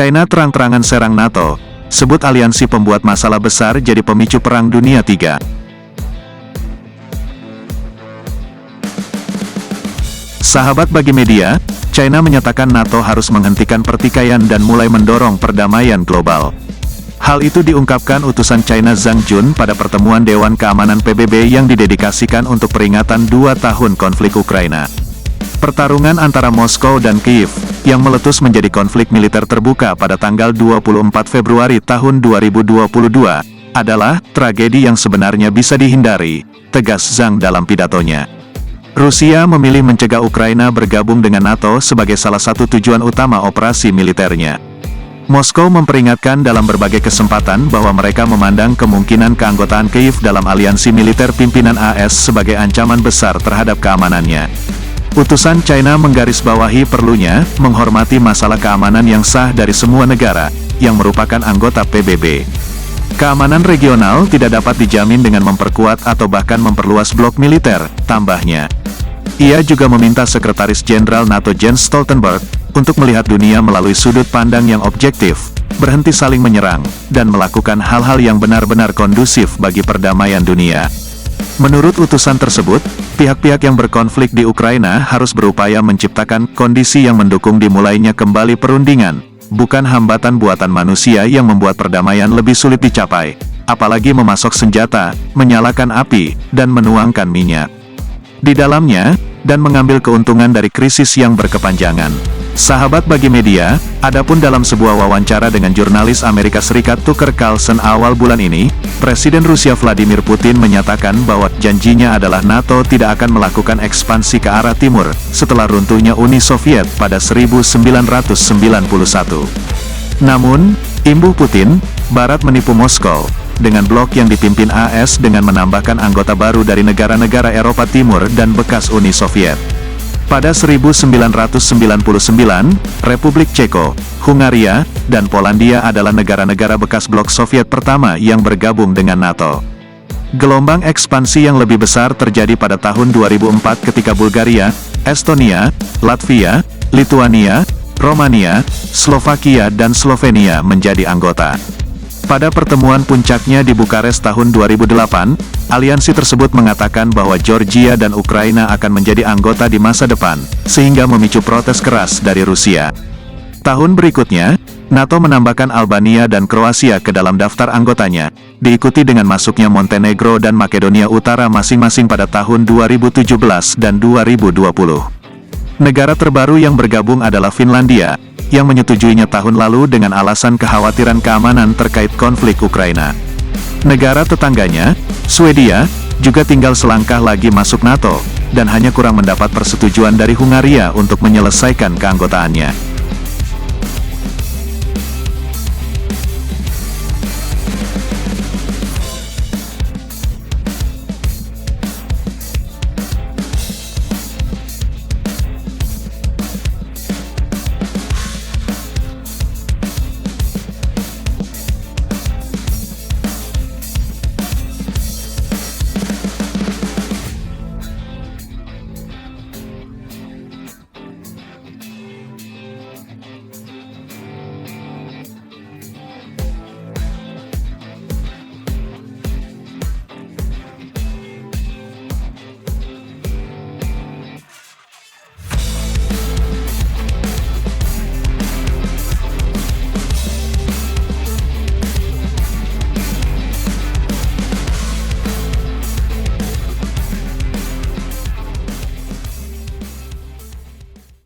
China terang-terangan serang NATO, sebut aliansi pembuat masalah besar jadi pemicu Perang Dunia III. Sahabat bagi media, China menyatakan NATO harus menghentikan pertikaian dan mulai mendorong perdamaian global. Hal itu diungkapkan utusan China Zhang Jun pada pertemuan Dewan Keamanan PBB yang didedikasikan untuk peringatan 2 tahun konflik Ukraina. Pertarungan antara Moskow dan Kiev, yang meletus menjadi konflik militer terbuka pada tanggal 24 Februari tahun 2022, adalah tragedi yang sebenarnya bisa dihindari, tegas Zhang dalam pidatonya. Rusia memilih mencegah Ukraina bergabung dengan NATO sebagai salah satu tujuan utama operasi militernya. Moskow memperingatkan dalam berbagai kesempatan bahwa mereka memandang kemungkinan keanggotaan Kiev dalam aliansi militer pimpinan AS sebagai ancaman besar terhadap keamanannya. Utusan China menggarisbawahi perlunya menghormati masalah keamanan yang sah dari semua negara yang merupakan anggota PBB. Keamanan regional tidak dapat dijamin dengan memperkuat atau bahkan memperluas blok militer, tambahnya. Ia juga meminta Sekretaris Jenderal NATO Jens Stoltenberg untuk melihat dunia melalui sudut pandang yang objektif, berhenti saling menyerang, dan melakukan hal-hal yang benar-benar kondusif bagi perdamaian dunia. Menurut utusan tersebut, pihak-pihak yang berkonflik di Ukraina harus berupaya menciptakan kondisi yang mendukung dimulainya kembali perundingan, bukan hambatan buatan manusia yang membuat perdamaian lebih sulit dicapai, apalagi memasok senjata, menyalakan api, dan menuangkan minyak di dalamnya, dan mengambil keuntungan dari krisis yang berkepanjangan. Sahabat bagi media, adapun dalam sebuah wawancara dengan jurnalis Amerika Serikat Tucker Carlson awal bulan ini, Presiden Rusia Vladimir Putin menyatakan bahwa janjinya adalah NATO tidak akan melakukan ekspansi ke arah timur, setelah runtuhnya Uni Soviet pada 1991. Namun, imbuh Putin, Barat menipu Moskow, dengan blok yang dipimpin AS dengan menambahkan anggota baru dari negara-negara Eropa Timur dan bekas Uni Soviet. Pada 1999, Republik Ceko, Hungaria, dan Polandia adalah negara-negara bekas blok Soviet pertama yang bergabung dengan NATO. Gelombang ekspansi yang lebih besar terjadi pada tahun 2004 ketika Bulgaria, Estonia, Latvia, Lituania, Romania, Slovakia dan Slovenia menjadi anggota. Pada pertemuan puncaknya di Bukares tahun 2008, aliansi tersebut mengatakan bahwa Georgia dan Ukraina akan menjadi anggota di masa depan, sehingga memicu protes keras dari Rusia. Tahun berikutnya, NATO menambahkan Albania dan Kroasia ke dalam daftar anggotanya, diikuti dengan masuknya Montenegro dan Makedonia Utara masing-masing pada tahun 2017 dan 2020. Negara terbaru yang bergabung adalah Finlandia, yang menyetujuinya tahun lalu dengan alasan kekhawatiran keamanan terkait konflik Ukraina. Negara tetangganya, Swedia, juga tinggal selangkah lagi masuk NATO, dan hanya kurang mendapat persetujuan dari Hungaria untuk menyelesaikan keanggotaannya.